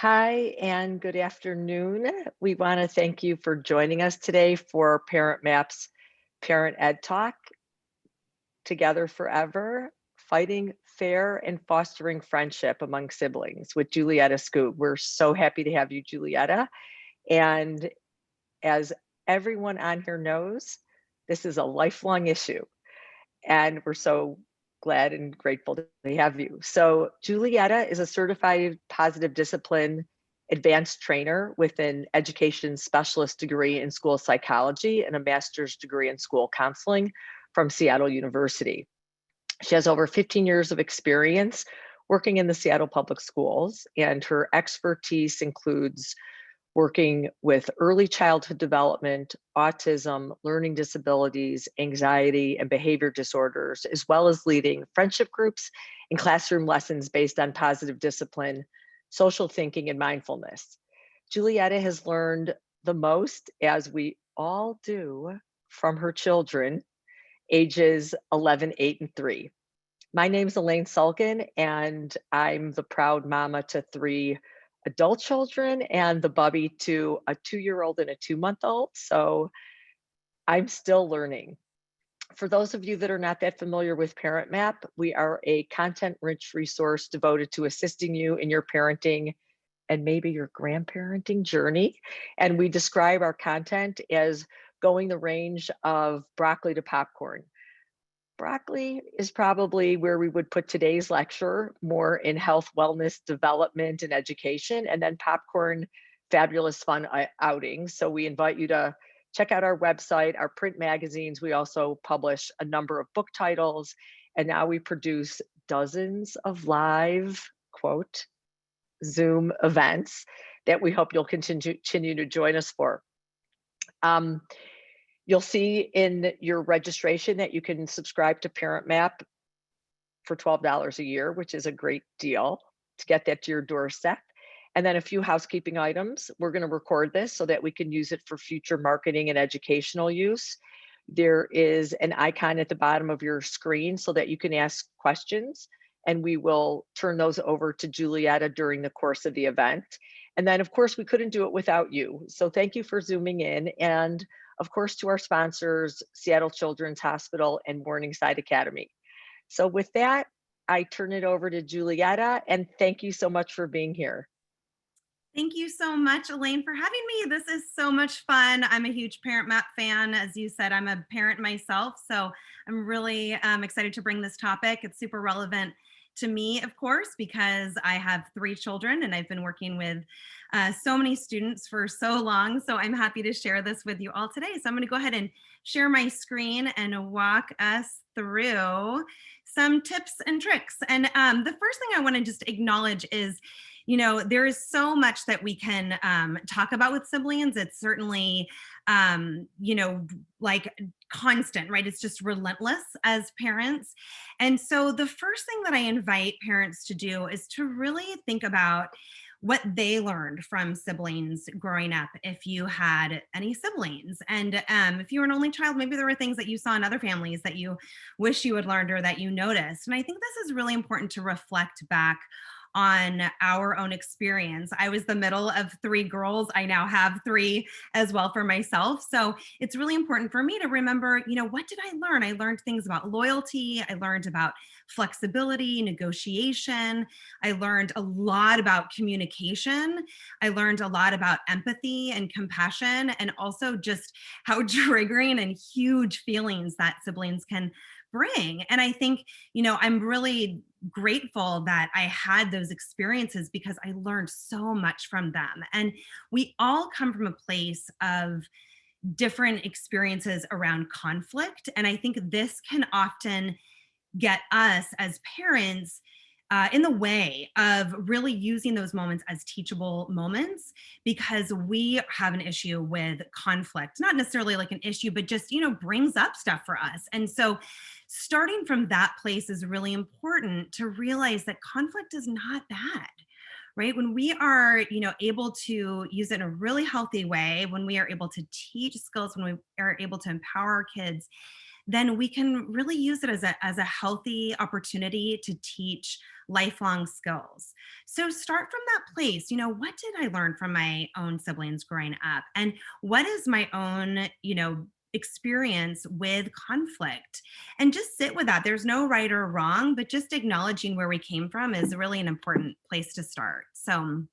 Hi, and good afternoon. We want to thank you for joining us today for ParentMap's Parent Ed Talk, Together Forever, Fighting Fair and Fostering Friendship Among Siblings with Julietta Skoog. We're so happy to have you, Julietta. And as everyone on here knows, this is a lifelong issue, and we're so glad and grateful to have you. So, Julietta is a certified positive discipline advanced trainer with an education specialist degree in school psychology and a master's degree in school counseling from Seattle University. She has over 15 years of experience working in the Seattle Public Schools, and her expertise includes working with early childhood development, autism, learning disabilities, anxiety, and behavior disorders, as well as leading friendship groups and classroom lessons based on positive discipline, social thinking, and mindfulness. Julietta has learned the most, as we all do, from her children, ages 11, 8, and 3. My name's Elaine Sulkin, and I'm the proud mama to three adult children and the bubby to a 2-year-old and a 2-month-old. So I'm still learning. For those of you that are not that familiar with ParentMap, we are a content-rich resource devoted to assisting you in your parenting and maybe your grandparenting journey. And we describe our content as going the range of broccoli to popcorn. Broccoli is probably where we would put today's lecture, more in health, wellness, development, and education, and then popcorn, fabulous fun outings. So we invite you to check out our website, our print magazines. We also publish a number of book titles, and now we produce dozens of live, quote, Zoom events that we hope you'll continue to join us for. Um, You'll see in your registration that you can subscribe to ParentMap for $12 a year, which is a great deal to get that to your doorstep. And then a few housekeeping items. We're going to record this so that we can use it for future marketing and educational use. There is an icon at the bottom of your screen so that you can ask questions, and we will turn those over to Julietta during the course of the event. And then, of course, we couldn't do it without you. So thank you for zooming in. And of course, to our sponsors, Seattle Children's Hospital and Morningside Academy. So with that, I turn it over to Julietta, and thank you so much for being here. Thank you so much, Elaine, for having me. This is so much fun. I'm a huge ParentMap fan. As you said, I'm a parent myself, so I'm really excited to bring this topic. It's super relevant to me, of course, because I have 3 children and I've been working with so many students for so long. So I'm happy to share this with you all today. So I'm going to go ahead and share my screen and walk us through some tips and tricks. And the first thing I want to just acknowledge is, there is so much that we can talk about with siblings. It's certainly, like constant, right? It's just relentless as parents. And so the first thing that I invite parents to do is to really think about what they learned from siblings growing up, if you had any siblings. And if you were an only child, maybe there were things that you saw in other families that you wish you had learned or that you noticed. And I think this is really important to reflect back on our own experience. I was the middle of 3 girls. I now have 3 as well for myself. So it's really important for me to remember, what did I learn? I learned things about loyalty. I learned about flexibility, negotiation. I learned a lot about communication. I learned a lot about empathy and compassion, and also just how triggering and huge feelings that siblings can bring. And I think, I'm really grateful that I had those experiences because I learned so much from them. And we all come from a place of different experiences around conflict. And I think this can often get us as parents in the way of really using those moments as teachable moments, because we have an issue with conflict, not necessarily like an issue, but just, brings up stuff for us. And so starting from that place is really important to realize that conflict is not bad. Right? When we are, able to use it in a really healthy way, when we are able to teach skills, when we are able to empower our kids, then we can really use it as a healthy opportunity to teach lifelong skills. So start from that place. What did I learn from my own siblings growing up? And what is my own, experience with conflict? And just sit with that. There's no right or wrong, but just acknowledging where we came from is really an important place to start. So,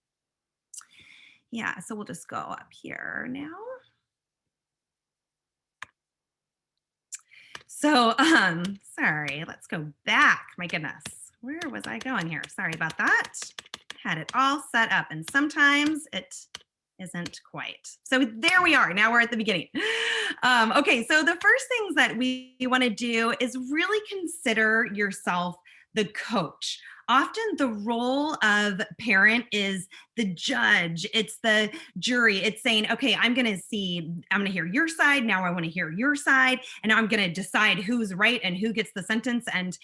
yeah, so we'll just go up here now. So, sorry, let's go back. My goodness, where was I going here? Sorry about that. Had it all set up, and sometimes it isn't quite. So there we are. Now we're at the beginning. Okay, so the first things that we want to do is really consider yourself the coach. Often the role of parent is the judge, it's the jury. It's saying, okay, I'm going to hear your side. Now I want to hear your side. And now I'm going to decide who's right and who gets the sentence. And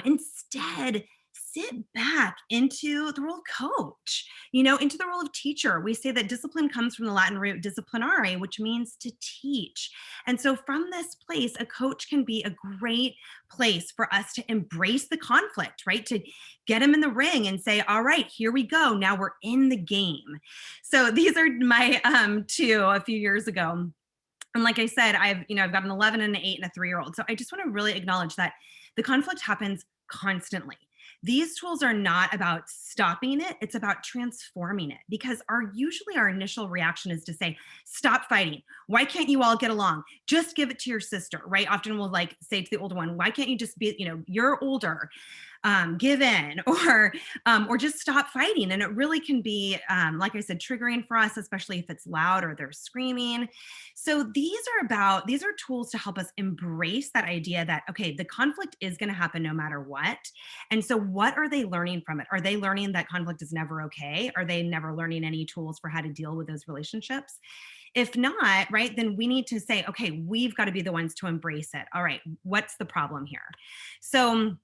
instead, sit back into the role of coach, into the role of teacher. We say that discipline comes from the Latin root disciplinare, which means to teach. And so from this place, a coach can be a great place for us to embrace the conflict, right? To get them in the ring and say, all right, here we go. Now we're in the game. So these are my two a few years ago. And like I said, I've got an 11 and an 8 and a 3-year-old. So I just want to really acknowledge that the conflict happens constantly. These tools are not about stopping it, it's about transforming it, because usually our initial reaction is to say, stop fighting. Why can't you all get along? Just give it to your sister, right? Often we'll say to the older one, why can't you just be, you're older. Give in, or just stop fighting. And it really can be, like I said, triggering for us, especially if it's loud or they're screaming. So these are tools to help us embrace that idea that, okay, the conflict is going to happen no matter what. And so what are they learning from it? Are they learning that conflict is never okay? Are they never learning any tools for how to deal with those relationships? If not, right, then we need to say, okay, we've got to be the ones to embrace it. All right, what's the problem here? So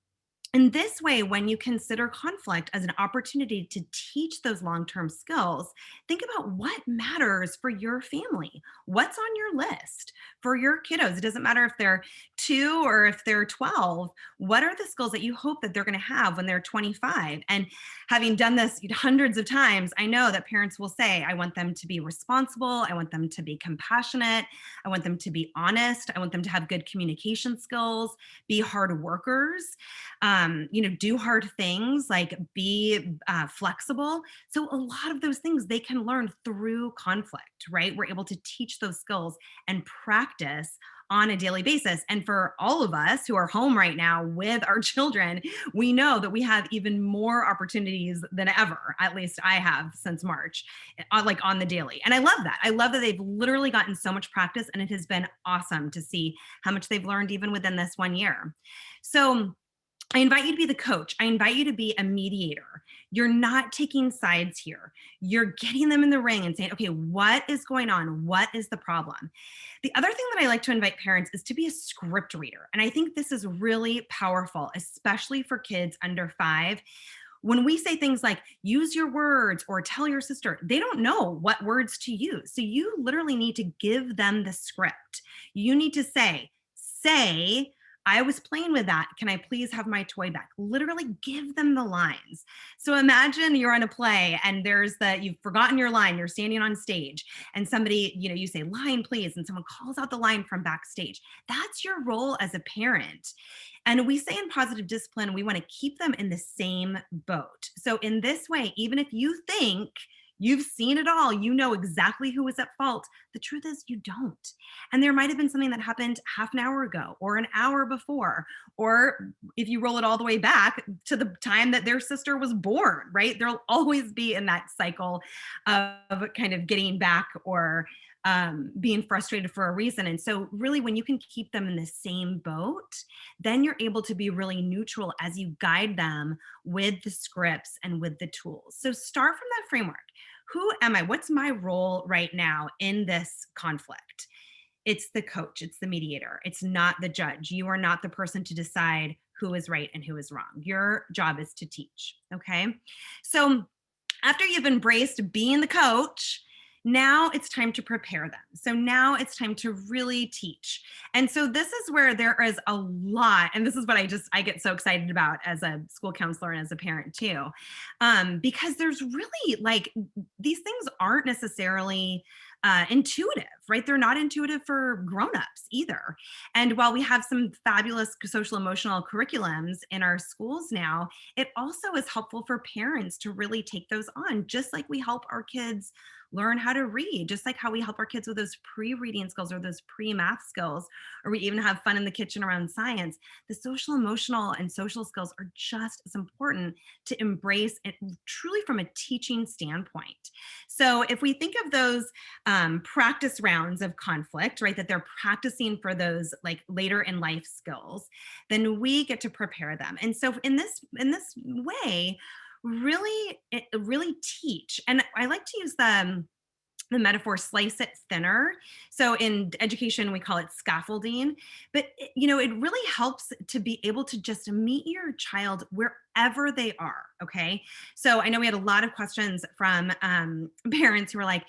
in this way, when you consider conflict as an opportunity to teach those long-term skills, think about what matters for your family. What's on your list for your kiddos? It doesn't matter if they're 2 or if they're 12. What are the skills that you hope that they're going to have when they're 25? And having done this hundreds of times, I know that parents will say, I want them to be responsible. I want them to be compassionate. I want them to be honest. I want them to have good communication skills, be hard workers. Do hard things, like be flexible. So a lot of those things they can learn through conflict, right? We're able to teach those skills and practice on a daily basis. And for all of us who are home right now with our children, we know that we have even more opportunities than ever. At least I have since March, like on the daily. And I love that. I love that they've literally gotten so much practice, and it has been awesome to see how much they've learned even within this 1 year. So I invite you to be the coach. I invite you to be a mediator. You're not taking sides here. You're getting them in the ring and saying, okay, what is going on? What is the problem? The other thing that I like to invite parents is to be a script reader. And I think this is really powerful, especially for kids under 5. When we say things like use your words or tell your sister, they don't know what words to use. So you literally need to give them the script. You need to say, I was playing with that. Can I please have my toy back? Literally give them the lines. So imagine you're on a play and you've forgotten your line. You're standing on stage and somebody, you say line, please. And someone calls out the line from backstage. That's your role as a parent. And we say in positive discipline, we want to keep them in the same boat. So in this way, even if you think you've seen it all, you know exactly who was at fault, the truth is you don't. And there might have been something that happened half an hour ago or an hour before, or if you roll it all the way back to the time that their sister was born, right? There'll always be in that cycle of kind of getting back or being frustrated for a reason. And so really when you can keep them in the same boat, then you're able to be really neutral as you guide them with the scripts and with the tools. So start from that framework. Who am I? What's my role right now in this conflict? It's the coach, it's the mediator. It's not the judge. You are not the person to decide who is right and who is wrong. Your job is to teach, okay? So after you've embraced being the coach, Now it's time to prepare them. So now it's time to really teach. And so this is where there is a lot, and this is what I get so excited about as a school counselor and as a parent too, because there's really like these things aren't necessarily intuitive, right? They're not intuitive for grown-ups either. And while we have some fabulous social emotional curriculums in our schools now, it also is helpful for parents to really take those on, just like we help our kids learn how to read, just like how we help our kids with those pre-reading skills or those pre-math skills, or we even have fun in the kitchen around science. The social emotional and social skills are just as important to embrace it truly from a teaching standpoint. So if we think of those practice rounds of conflict, right, that they're practicing for those like later in life skills, then we get to prepare them. And so in this way, really teach. And I like to use the metaphor slice it thinner. So in education we call it scaffolding, but it really helps to be able to just meet your child wherever they are. Okay, so I know we had a lot of questions from parents who were like,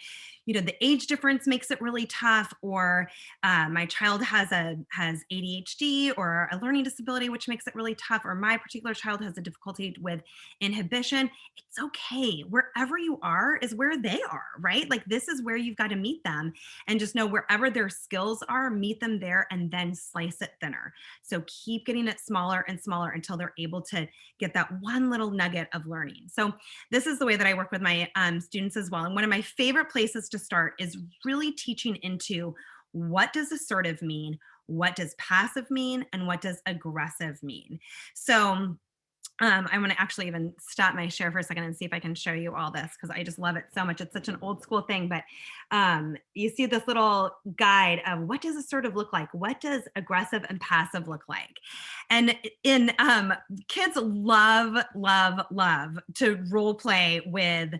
the age difference makes it really tough, or my child has ADHD or a learning disability, which makes it really tough, or my particular child has a difficulty with inhibition. It's okay. Wherever you are is where they are, right? Like this is where you've got to meet them, and just know wherever their skills are, meet them there and then slice it thinner. So keep getting it smaller and smaller until they're able to get that one little nugget of learning. So this is the way that I work with my students as well. And one of my favorite places to start is really teaching into what does assertive mean, what does passive mean, and what does aggressive mean. So I want to actually even stop my share for a second and see if I can show you all this, because I just love it so much. It's such an old school thing, but you see this little guide of what does assertive look like? What does aggressive and passive look like? And in kids love, love, love to role play with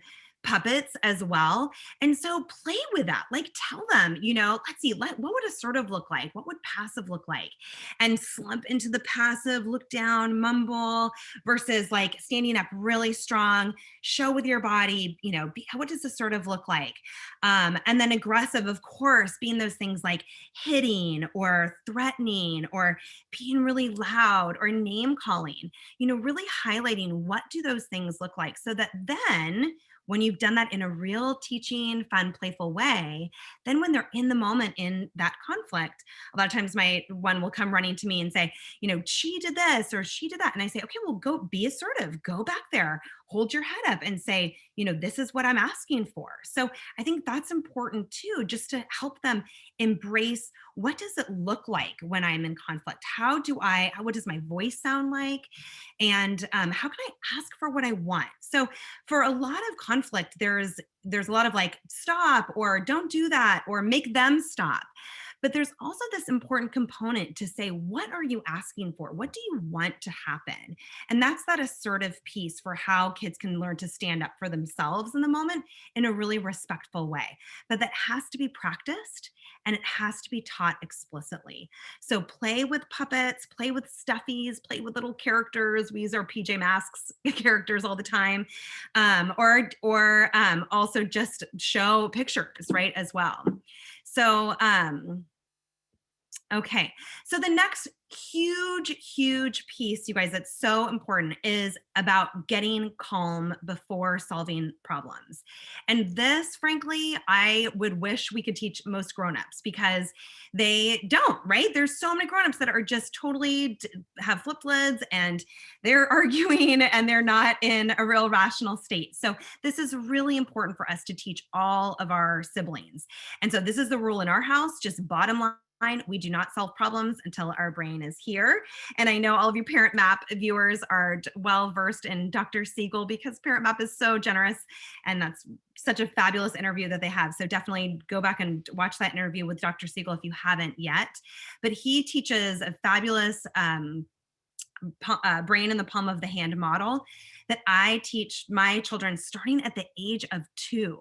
puppets as well. And so play with that. Like tell them, let's see, what would assertive look like? What would passive look like? And slump into the passive, look down, mumble, versus like standing up really strong, show with your body, what does assertive look like? And then aggressive, of course, being those things like hitting or threatening or being really loud or name calling, really highlighting what do those things look like, so that then when you've done that in a real teaching, fun, playful way, then when they're in the moment in that conflict, a lot of times my one will come running to me and say, she did this or she did that. And I say, okay, well, go be assertive, go back there, hold your head up and say, this is what I'm asking for. So I think that's important too, just to help them embrace, what does it look like when I'm in conflict? What does my voice sound like? And how can I ask for what I want? So for a lot of conflict, there's a lot of like, stop, or don't do that, or make them stop. But there's also this important component to say, what are you asking for? What do you want to happen? And that's that assertive piece for how kids can learn to stand up for themselves in the moment in a really respectful way. But that has to be practiced, and it has to be taught explicitly. So play with puppets, play with stuffies, play with little characters. We use our PJ Masks characters all the time. Or also just show pictures, right, as well. So, okay. So the next huge piece, you guys, that's so important is about getting calm before solving problems. And this, frankly, I would wish we could teach most grownups, because they don't, right? There's so many grownups that are just totally have flip lids and they're arguing and they're not in a real rational state. So this is really important for us to teach all of our siblings. And so this is the rule in our house, just bottom line. We do not solve problems until our brain is here. And I know all of you ParentMap viewers are well versed in Dr. Siegel, because ParentMap is so generous, and that's such a fabulous interview that they have. So definitely go back and watch that interview with Dr. Siegel if you haven't yet. But he teaches a fabulous brain in the palm of the hand model that I teach my children starting at the age of 2.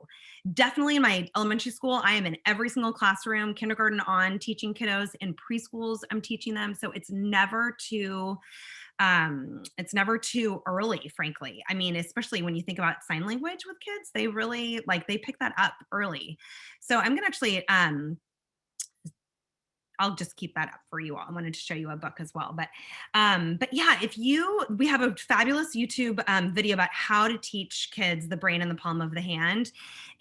Definitely in my elementary school, I am in every single classroom, kindergarten on, teaching kiddos. In preschools, I'm teaching them. So it's never too It's never too early, frankly. I mean, especially when you think about sign language with kids, they really they pick that up early. So I'm gonna actually I'll just keep that up for you all. I wanted to show you a book as well. But yeah, we have a fabulous YouTube video about how to teach kids the brain in the palm of the hand.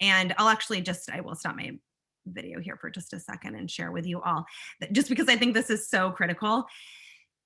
And I will stop my video here for just a second and share with you all that, just because I think this is so critical,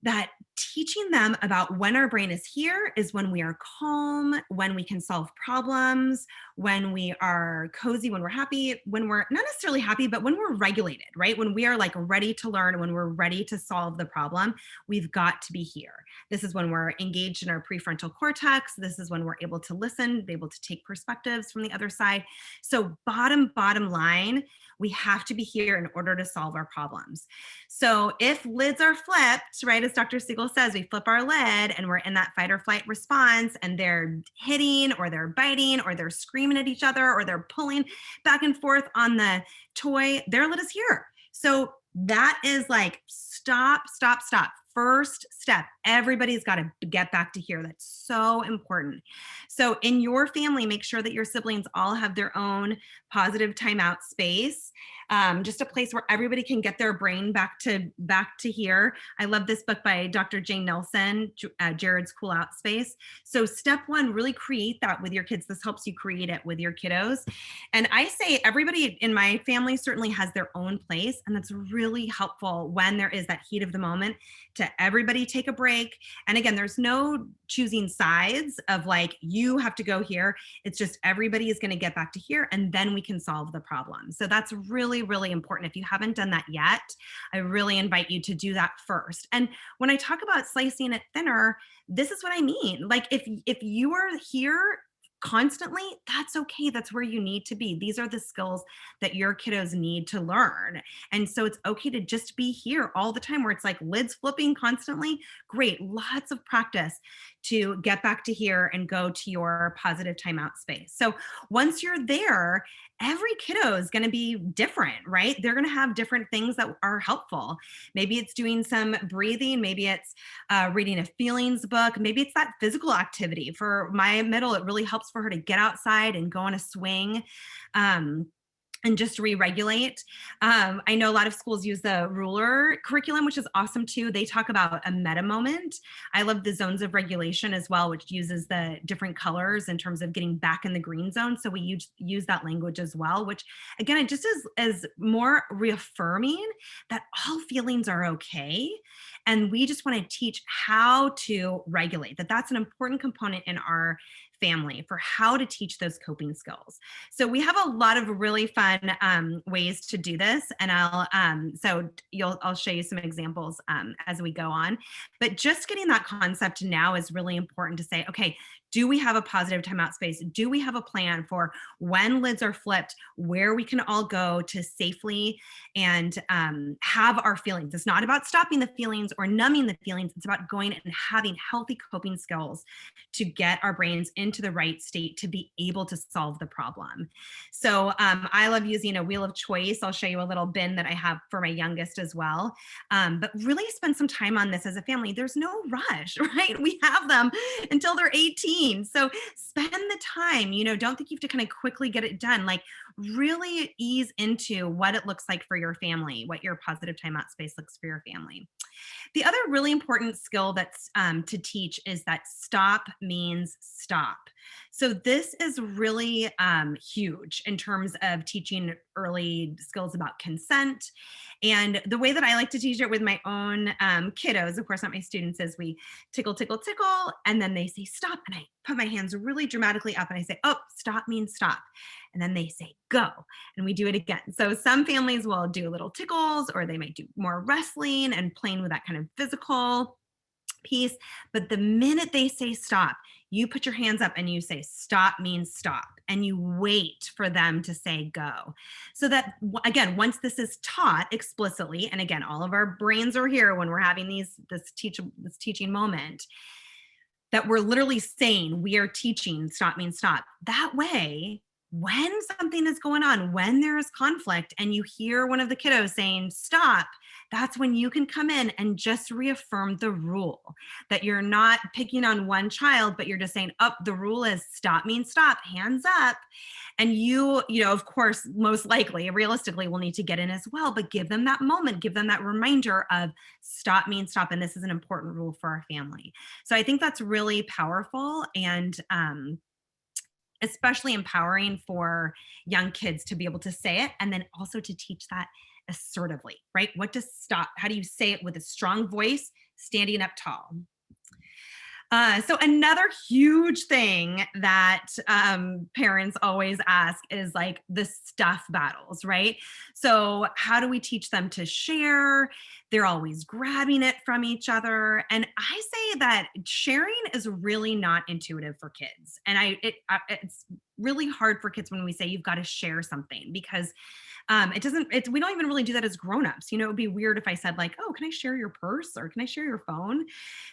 that teaching them about when our brain is here is when we are calm, when we can solve problems, when we are cozy, when we're happy, when we're not necessarily happy, but when we're regulated, right? When we are like ready to learn, when we're ready to solve the problem, we've got to be here. This is when we're engaged in our prefrontal cortex. This is when we're able to listen, be able to take perspectives from the other side. So bottom line, we have to be here in order to solve our problems. So if lids are flipped, right, as Dr. Siegel says, we flip our lid and we're in that fight or flight response, and they're hitting or they're biting or they're screaming at each other or they're pulling back and forth on the toy, their lid is here. So that is like, stop. First step. Everybody's got to get back to here. That's so important. So in your family, make sure that your siblings all have their own positive timeout space, just a place where everybody can get their brain back to here. I love this book by Dr. Jane Nelson, Jared's Cool Out Space. So step one, really create that with your kids. This helps you create it with your kiddos. And I say everybody in my family certainly has their own place, and that's really helpful when there is that heat of the moment to everybody take a break. And again, there's no choosing sides of like, you have to go here. It's just everybody is going to get back to here, and then we can solve the problem. So that's really, really important. If you haven't done that yet, I really invite you to do that first. And when I talk about slicing it thinner, this is what I mean. Like if you are here constantly, that's okay. That's where you need to be. These are the skills that your kiddos need to learn. And so it's okay to just be here all the time, where it's like lids flipping constantly. Great. Lots of practice to get back to here and go to your positive timeout space. So once you're there, every kiddo is going to be different, right? They're going to have different things that are helpful. Maybe it's doing some breathing. Maybe it's reading a feelings book. Maybe it's that physical activity. For my middle, it really helps for her to get outside and go on a swing. And just re-regulate. I know a lot of schools use the ruler curriculum, which is awesome too. They talk about a meta moment. I love the zones of regulation as well, which uses the different colors in terms of getting back in the green zone. So we use that language as well, which again, it just is more reaffirming that all feelings are okay. And we just want to teach how to regulate, that's an important component in our family for how to teach those coping skills. So we have a lot of really fun ways to do this, and I'll show you some examples as we go on. But just getting that concept now is really important to say, okay, do we have a positive timeout space? Do we have a plan for when lids are flipped, where we can all go to safely and have our feelings? It's not about stopping the feelings or numbing the feelings. It's about going and having healthy coping skills to get our brains into the right state to be able to solve the problem. So I love using a wheel of choice. I'll show you a little bin that I have for my youngest as well. But really spend some time on this as a family. There's no rush, right? We have them until they're 18. So spend the time, don't think you have to kind of quickly get it done. Like really ease into what it looks like for your family, what your positive timeout space looks for your family. The other really important skill that's to teach is that stop means stop. So this is really huge in terms of teaching early skills about consent. And the way that I like to teach it with my own kiddos, of course, not my students, is we tickle, tickle, tickle, and then they say stop. And I put my hands really dramatically up and I say, oh, stop means stop. And then they say go, and we do it again. So some families will do little tickles, or they might do more wrestling and playing with that kind of physical piece. But the minute they say stop, you put your hands up and you say stop means stop, and you wait for them to say go. So that, again, once this is taught explicitly, and again, all of our brains are here when we're having this teaching moment, that we're literally saying we are teaching stop means stop. That way, when something is going on, when there is conflict, and you hear one of the kiddos saying stop, that's when you can come in and just reaffirm the rule, that you're not picking on one child, but you're just saying, oh, the rule is stop means stop, hands up. And you know, of course, most likely, realistically, will need to get in as well, but give them that moment, give them that reminder of stop means stop. And this is an important rule for our family. So I think that's really powerful, and especially empowering for young kids to be able to say it, and then also to teach that assertively, right? What does stop? How do you say it with a strong voice, standing up tall? So another huge thing that parents always ask is like the stuff battles, right? So how do we teach them to share? They're always grabbing it from each other, and I say that sharing is really not intuitive for kids, and it's really hard for kids when we say you've got to share something, because we don't even really do that as grown-ups. You know, it would be weird if I said like, oh, can I share your purse, or can I share your phone?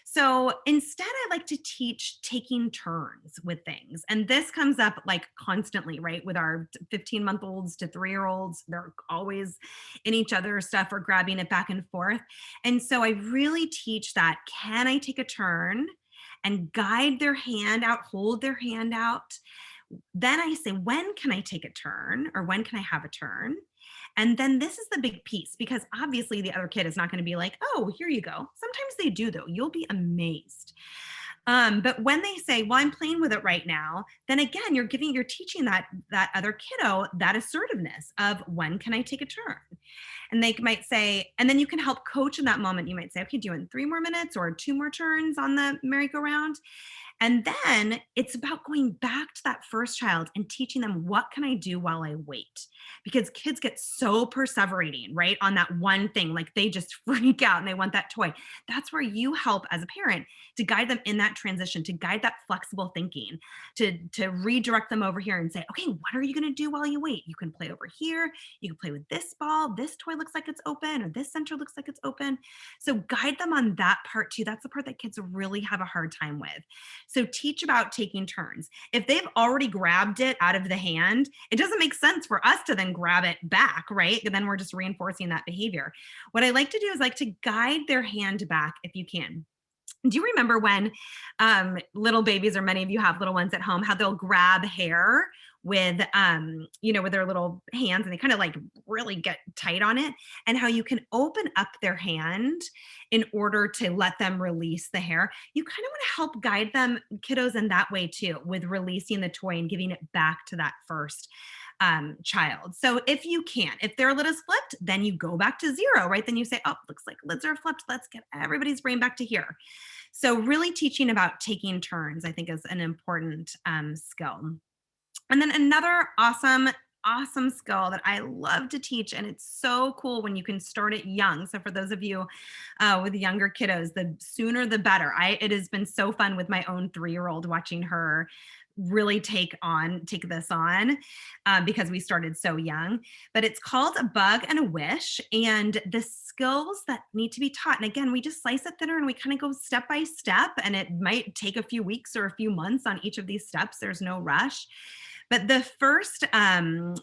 So instead, I like to teach taking turns with things. And this comes up like constantly, right? With our 15-month-olds to 3-year-olds, they're always in each other's stuff or grabbing it back and forth. And so I really teach that, can I take a turn and guide their hand out, hold their hand out? Then I say, when can I take a turn, or when can I have a turn? And then this is the big piece, because obviously the other kid is not going to be like, oh, here you go. Sometimes they do, though. You'll be amazed. But when they say, well, I'm playing with it right now, then again, you're teaching that other kiddo that assertiveness of, when can I take a turn? And they might say, and then you can help coach in that moment. You might say, okay, do you want 3 more minutes or 2 more turns on the merry-go-round? And then it's about going back to that first child and teaching them, what can I do while I wait? Because kids get so perseverating, right, on that one thing. Like they just freak out and they want that toy. That's where you help as a parent to guide them in that transition, to guide that flexible thinking, to redirect them over here and say, okay, what are you going to do while you wait? You can play over here. You can play with this ball. This toy looks like it's open, or this center looks like it's open. So guide them on that part too. That's the part that kids really have a hard time with. So teach about taking turns. If they've already grabbed it out of the hand, it doesn't make sense for us to then grab it back, right? And then we're just reinforcing that behavior. What I like to do is like to guide their hand back if you can. Do you remember when little babies, or many of you have little ones at home, how they'll grab hair with, with their little hands, and they kind of like really get tight on it, and how you can open up their hand in order to let them release the hair? You kind of want to help guide them, kiddos, in that way too, with releasing the toy and giving it back to that first child. So if you can, if their lid is flipped, then you go back to 0, right? Then you say, oh, looks like lids are flipped. Let's get everybody's brain back to here. So really teaching about taking turns, I think, is an important skill. And then another awesome skill that I love to teach, and it's so cool when you can start it young. So for those of you with younger kiddos, the sooner the better. It has been so fun with my own 3-year-old, watching her really take this on, because we started so young. But it's called A Bug and a Wish, and the skills that need to be taught. And again, we just slice it thinner and we kind of go step by step, and it might take a few weeks or a few months on each of these steps. There's no rush. But the first part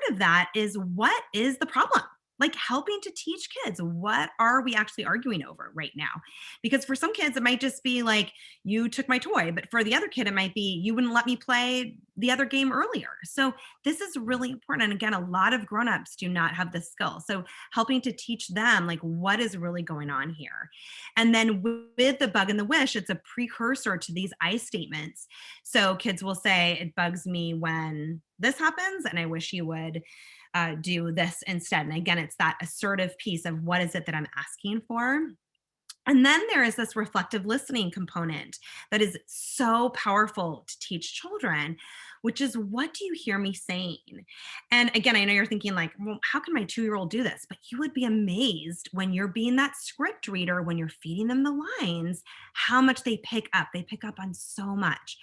of that is, what is the problem? Like helping to teach kids, what are we actually arguing over right now? Because for some kids, it might just be like, you took my toy. But for the other kid, it might be, you wouldn't let me play the other game earlier. So this is really important. And again, a lot of grownups do not have this skill. So helping to teach them, like, what is really going on here? And then with the bug and the wish, it's a precursor to these I statements. So kids will say, it bugs me when this happens, and I wish you would do this instead. And again, it's that assertive piece of, what is it that I'm asking for? And then there is this reflective listening component that is so powerful to teach children, which is, what do you hear me saying? And again, I know you're thinking like, well, how can my 2-year-old do this? But you would be amazed when you're being that script reader, when you're feeding them the lines, how much they pick up. They pick up on so much.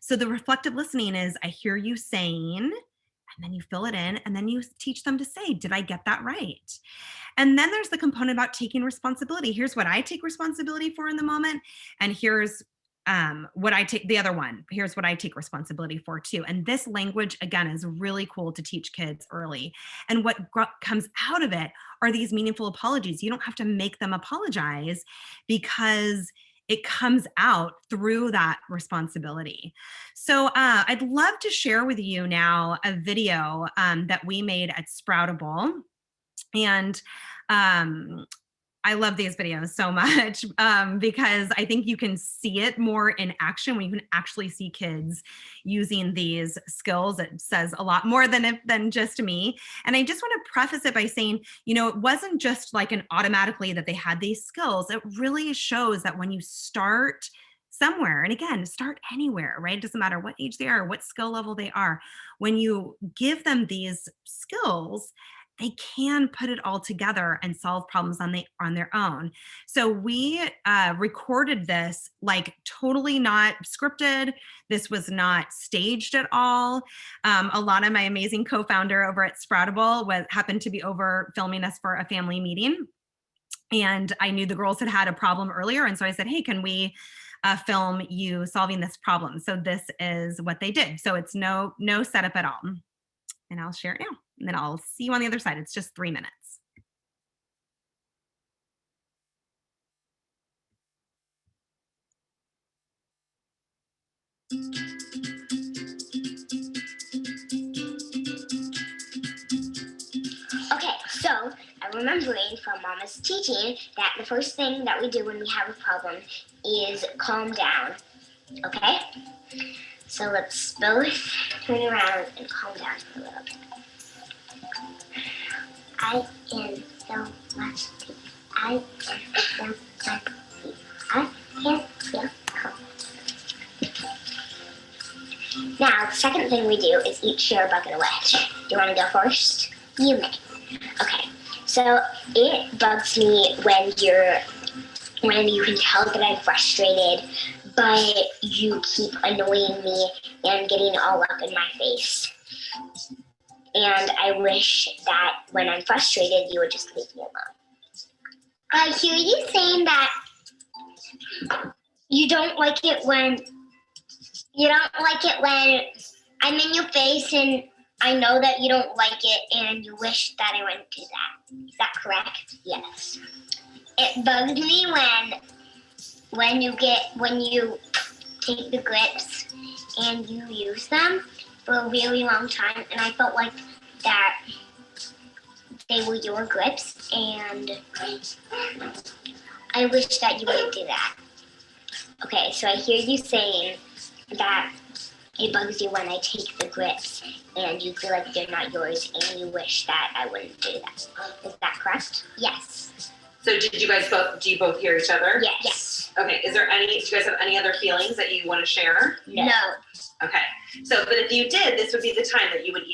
So the reflective listening is, I hear you saying, and then you fill it in, and then you teach them to say, did I get that right? And then there's the component about taking responsibility. Here's what I take responsibility for in the moment, and here's what I take, the other one, here's what I take responsibility for too. And this language, again, is really cool to teach kids early. And what comes out of it are these meaningful apologies. You don't have to make them apologize because it comes out through that responsibility. So I'd love to share with you now a video that we made at Sproutable. And I love these videos so much because I think you can see it more in action when you can actually see kids using these skills. It says a lot more than just me. And I just want to preface it by saying, you know, it wasn't just like an automatically that they had these skills. It really shows that when you start somewhere, and again, start anywhere, right? It doesn't matter what age they are, what skill level they are. When you give them these skills, they can put it all together and solve problems on their own. So we recorded this like totally not scripted. This was not staged at all. A lot of my amazing co-founder over at Sproutable happened to be over filming us for a family meeting. And I knew the girls had had a problem earlier. And so I said, hey, can we film you solving this problem? So this is what they did. So it's no setup at all. And I'll share it now. And then I'll see you on the other side. It's just 3 minutes. Okay, so I'm remembering from Mama's teaching that the first thing that we do when we have a problem is calm down. Okay? So let's both turn around and calm down for a little bit. I am so lucky. I am so lucky. I can't feel cold. Now, the second thing we do is each share a bucket of wedge. Do you want to go first? You may. Okay, so it bugs me when you can tell that I'm frustrated, but you keep annoying me and getting all up in my face. And I wish that when I'm frustrated, you would just leave me alone. I hear you saying that you don't like it when I'm in your face and I know that you don't like it and you wish that I wouldn't do that. Is that correct? Yes. It bugs me when you take the grips and you use them for a really long time, and I felt like that they were your grips, and I wish that you wouldn't do that. Okay, so I hear you saying that it bugs you when I take the grips and you feel like they're not yours and you wish that I wouldn't do that. Is that correct? Yes. So do you both hear each other? Yes. Okay, do you guys have any other feelings that you want to share? No. Okay, so, but if you did, this would be the time that you could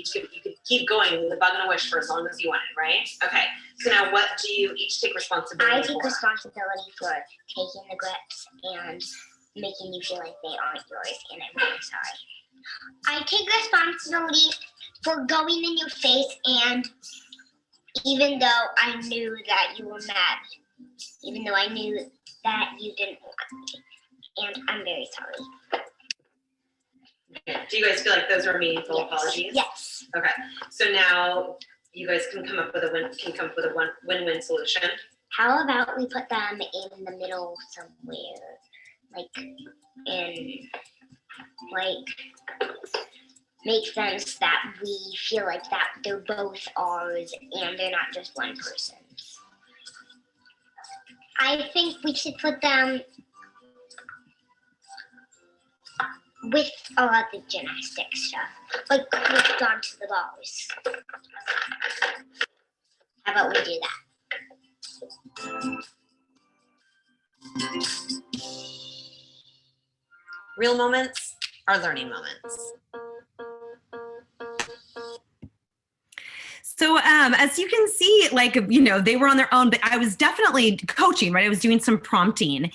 keep going with the bug and a wish for as long as you wanted, right? Okay, so now what do you each take responsibility for? I take responsibility for taking the grips and making you feel like they aren't yours, and I'm really sorry. I take responsibility for going in your face, and even though I knew that you were mad, even though I knew that you didn't want me, and I'm very sorry. Okay. Do you guys feel like those were meaningful apologies? Yes. Okay, so now you guys can come up with a win-win solution. How about we put them in the middle somewhere, make sense that we feel like that they're both ours and they're not just one person's. I think we should put them with all of the gymnastic stuff, like hooked onto the bars. How about we do that? Real moments are learning moments. So as you can see, they were on their own, but I was definitely coaching, right? I was doing some prompting.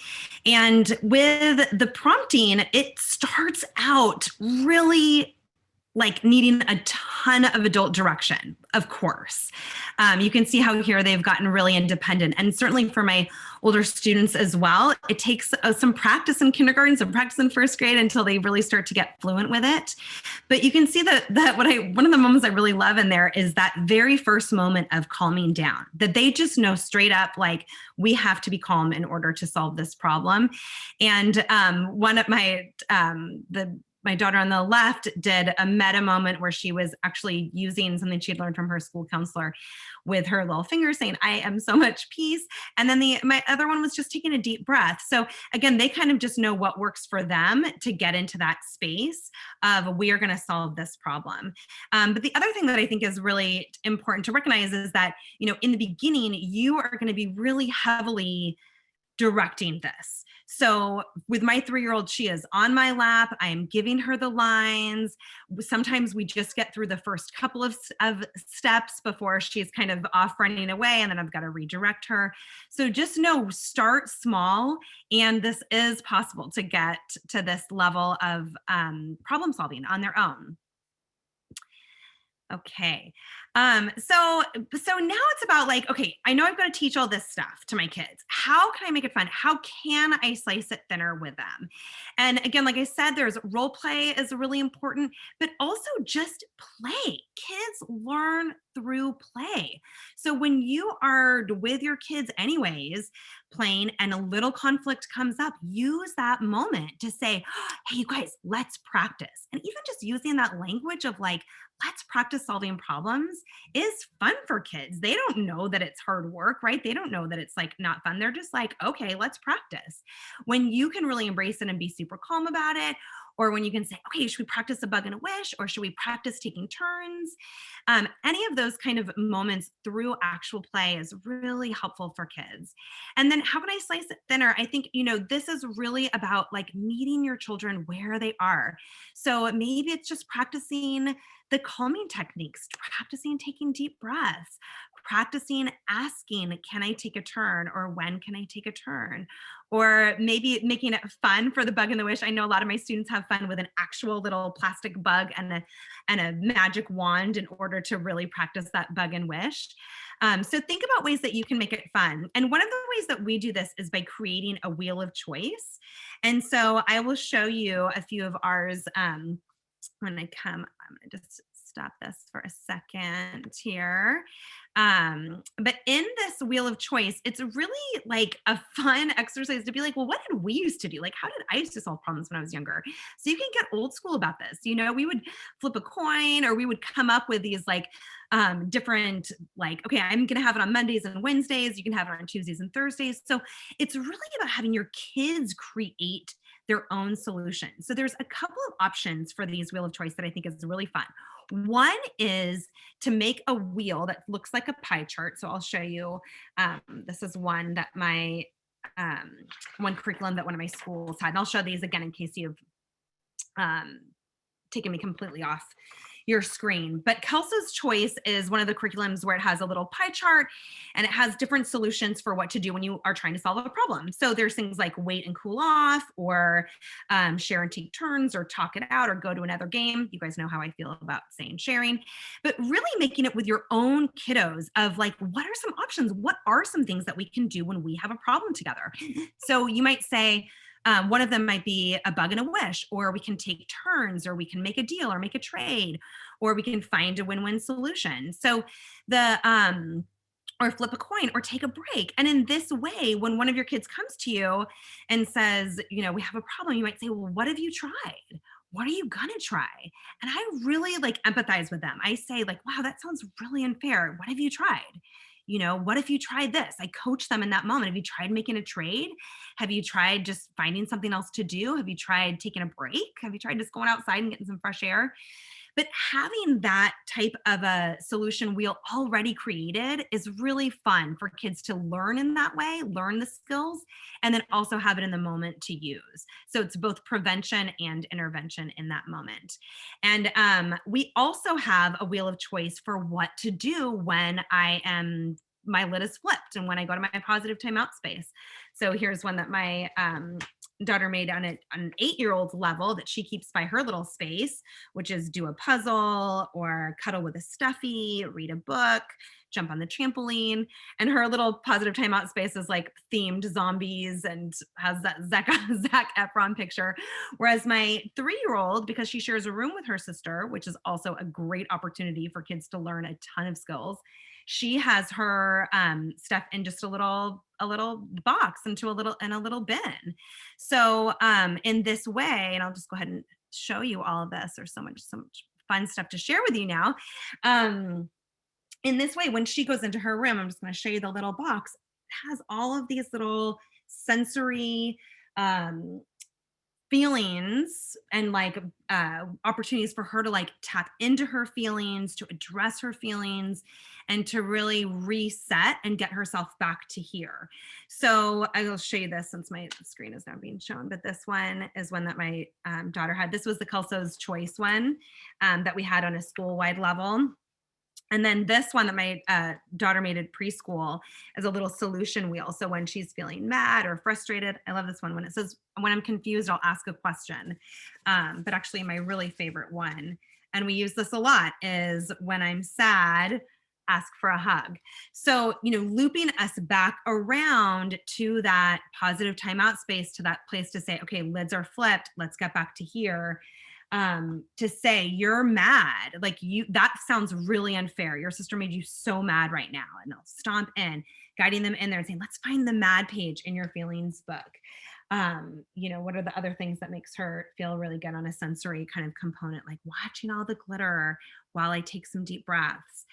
And with the prompting, it starts out really like needing a ton of adult direction, of course. You can see how here they've gotten really independent. And certainly for my older students as well, it takes some practice in kindergarten, some practice in first grade until they really start to get fluent with it. But you can see that one of the moments I really love in there is that very first moment of calming down, that they just know straight up, like, we have to be calm in order to solve this problem. And one of my daughter on the left did a meta moment where she was actually using something she'd learned from her school counselor with her little finger saying, I am so much peace. And then my other one was just taking a deep breath. So again, they kind of just know what works for them to get into that space of, we are going to solve this problem. But the other thing that I think is really important to recognize is that, in the beginning, you are going to be really heavily directing this. So with my 3-year-old, she is on my lap. I am giving her the lines. Sometimes we just get through the first couple of steps before she's kind of off running away, and then I've got to redirect her. So just know, start small, and this is possible to get to this level of problem solving on their own. Okay. So now it's about like, okay, I know I've got to teach all this stuff to my kids. How can I make it fun? How can I slice it thinner with them? And again, like I said, there's role play is really important, but also just play. Kids learn through play. So when you are with your kids anyways, playing, and a little conflict comes up, use that moment to say, hey, you guys, let's practice. And even just using that language of like, let's practice solving problems is fun for kids. They don't know that it's hard work, right? They don't know that it's like not fun. They're just like, okay, let's practice. When you can really embrace it and be super calm about it, or when you can say, okay, should we practice a bug and a wish? Or should we practice taking turns? Any of those kind of moments through actual play is really helpful for kids. And then how can I slice it thinner? I think, this is really about like meeting your children where they are. So maybe it's just practicing the calming techniques, practicing taking deep breaths, practicing asking, can I take a turn? Or when can I take a turn? Or maybe making it fun for the bug and the wish. I know a lot of my students have fun with an actual little plastic bug and a magic wand in order to really practice that bug and wish. So think about ways that you can make it fun. And one of the ways that we do this is by creating a wheel of choice. And so I will show you a few of ours when I come. I'm going to just stop this for a second here. But in this wheel of choice, it's really like a fun exercise to be like, well, what did we used to do? Like, how did I used to solve problems when I was younger? So you can get old school about this. We would flip a coin, or we would come up with these like different, like, okay, I'm going to have it on Mondays and Wednesdays. You can have it on Tuesdays and Thursdays. So it's really about having your kids create their own solution. So there's a couple of options for these wheel of choice that I think is really fun. One is to make a wheel that looks like a pie chart. So I'll show you, this is one that my, one curriculum that one of my schools had. And I'll show these again in case you've taken me completely off your screen. But Kelso's Choice is one of the curriculums where it has a little pie chart, and it has different solutions for what to do when you are trying to solve a problem. So there's things like wait and cool off, or share and take turns, or talk it out, or go to another game. You guys know how I feel about saying sharing, but really making it with your own kiddos of like, what are some options? What are some things that we can do when we have a problem together? So you might say, one of them might be a bug and a wish, or we can take turns, or we can make a deal or make a trade, or we can find a win-win solution. So or flip a coin, or take a break. And in this way, when one of your kids comes to you and says, we have a problem, you might say, well, what have you tried? What are you gonna try? And I really like empathize with them. I say like, wow, that sounds really unfair. What have you tried? What if you tried this? I coach them in that moment. Have you tried making a trade? Have you tried just finding something else to do? Have you tried taking a break? Have you tried just going outside and getting some fresh air? But having that type of a solution wheel already created is really fun for kids to learn in that way, learn the skills, and then also have it in the moment to use. So it's both prevention and intervention in that moment. And we also have a wheel of choice for what to do when my lid is flipped and when I go to my positive timeout space. So here's one that my daughter made on an 8-year-old level that she keeps by her little space, which is do a puzzle or cuddle with a stuffy, read a book, jump on the trampoline. And her little positive timeout space is like themed zombies and has that Zac Efron picture. Whereas my 3-year-old, because she shares a room with her sister, which is also a great opportunity for kids to learn a ton of skills, she has her stuff in just a little box into a little bin. So in this way, and I'll just go ahead and show you all of this. There's so much fun stuff to share with you now. In this way, when she goes into her room, I'm just going to show you the little box. It has all of these little sensory feelings and like opportunities for her to like tap into her feelings, to address her feelings, and to really reset and get herself back to here. So I will show you this since my screen is now being shown, but this one is one that my daughter had. This was the Kelso's Choice one that we had on a school-wide level. And then this one that my daughter made at preschool is a little solution wheel. So when she's feeling mad or frustrated, I love this one. When it says, when I'm confused, I'll ask a question. But actually my really favorite one, and we use this a lot, is when I'm sad, ask for a hug. So, looping us back around to that positive timeout space, to that place to say, okay, lids are flipped. Let's get back to here. To say you're mad, like that sounds really unfair. Your sister made you so mad right now, and they'll stomp in, guiding them in there and saying, let's find the mad page in your feelings book. What are the other things that makes her feel really good on a sensory kind of component, like watching all the glitter while I take some deep breaths.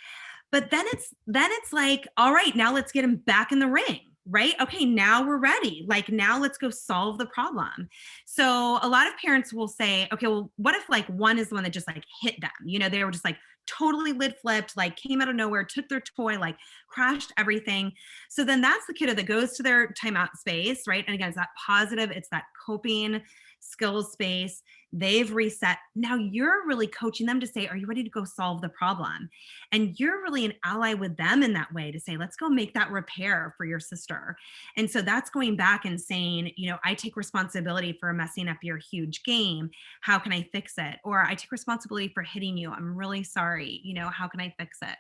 But then it's like, all right, now let's get him back in the ring. Right? Okay, now we're ready. Like, now let's go solve the problem. So a lot of parents will say, okay, well, what if like one is the one that just like hit them? They were just like totally lid flipped, like came out of nowhere, took their toy, like crashed everything. So then that's the kiddo that goes to their timeout space, right? And again, it's that positive, it's that coping skills space. They've reset. Now you're really coaching them to say, are you ready to go solve the problem? And you're really an ally with them in that way to say, let's go make that repair for your sister. And so that's going back and saying, I take responsibility for messing up your huge game. How can I fix it? Or I take responsibility for hitting you. I'm really sorry. How can I fix it?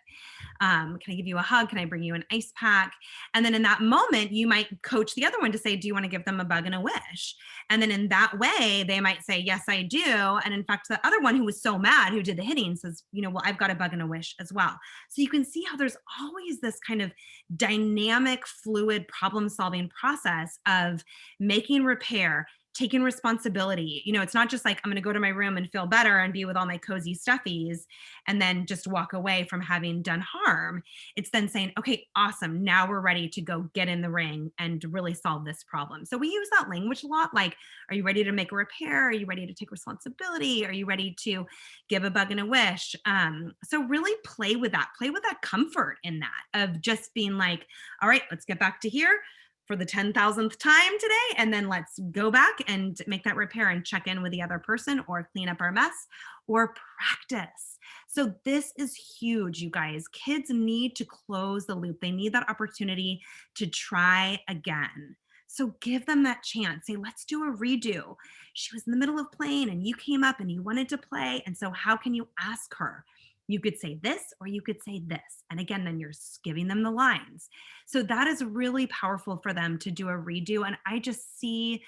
Can I give you a hug? Can I bring you an ice pack? And then in that moment, you might coach the other one to say, do you want to give them a bug and a wish? And then in that way, they might say, yes, I do. And in fact, the other one who was so mad, who did the hitting, says, well, I've got a bug and a wish as well. So you can see how there's always this kind of dynamic, fluid problem solving process of making repair, taking responsibility. It's not just like, I'm going to go to my room and feel better and be with all my cozy stuffies and then just walk away from having done harm. It's then saying, okay, awesome. Now we're ready to go get in the ring and really solve this problem. So we use that language a lot. Like, are you ready to make a repair? Are you ready to take responsibility? Are you ready to give a bug and a wish? So really play with that comfort in that of just being like, all right, let's get back to here for the 10,000th time today. And then let's go back and make that repair and check in with the other person or clean up our mess or practice. So this is huge, you guys. Kids need to close the loop. They need that opportunity to try again. So give them that chance. Say, let's do a redo. She was in the middle of playing and you came up and you wanted to play. And so how can you ask her? You could say this, or you could say this. And again, then you're giving them the lines. So that is really powerful for them to do a redo. And I just see,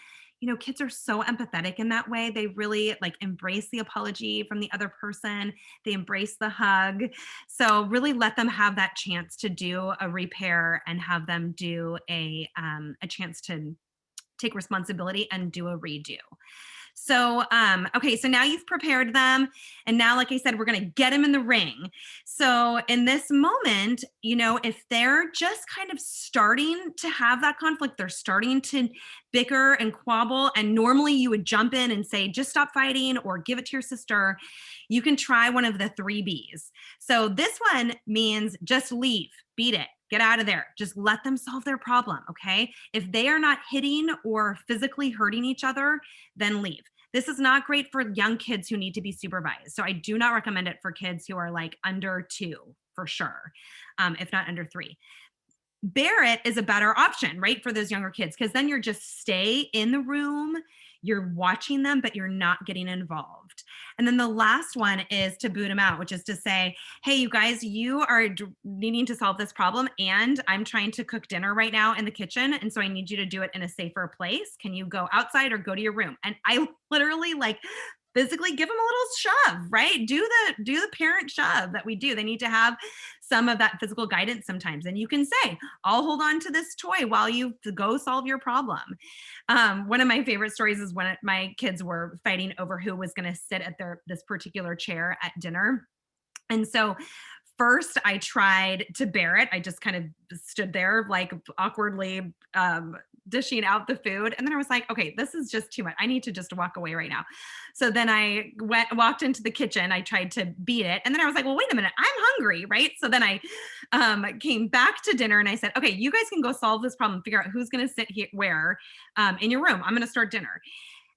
kids are so empathetic in that way. They really like embrace the apology from the other person. They embrace the hug. So really let them have that chance to do a repair and have them do a chance to take responsibility and do a redo. So, okay, so now you've prepared them. And now, like I said, we're going to get them in the ring. So in this moment, if they're just kind of starting to have that conflict, they're starting to bicker and quabble, and normally you would jump in and say, just stop fighting or give it to your sister, you can try one of the 3 Bs. So this one means just leave, beat it. Get out of there. Just let them solve their problem, okay? If they are not hitting or physically hurting each other, then leave. This is not great for young kids who need to be supervised. So I do not recommend it for kids who are like under 2 for sure, if not under 3. bear it is a better option, right? For those younger kids, because then you're just stay in the room, you're watching them, but you're not getting involved. And then the last one is to boot them out, which is to say, hey, you guys, you are needing to solve this problem, and I'm trying to cook dinner right now in the kitchen. And so I need you to do it in a safer place. Can you go outside or go to your room? And I literally like physically give them a little shove, right? Do the parent shove that we do. They need to have some of that physical guidance sometimes. And you can say, I'll hold on to this toy while you go solve your problem. One of my favorite stories is when my kids were fighting over who was going to sit at this particular chair at dinner. And so first I tried to bear it. I just kind of stood there like awkwardly dishing out the food. And then I was like, okay, this is just too much. I need to just walk away right now. So then I walked into the kitchen. I tried to beat it. And then I was like, well, wait a minute, I'm hungry, right? So then I came back to dinner and I said, okay, you guys can go solve this problem, figure out who's going to sit here, where in your room. I'm going to start dinner.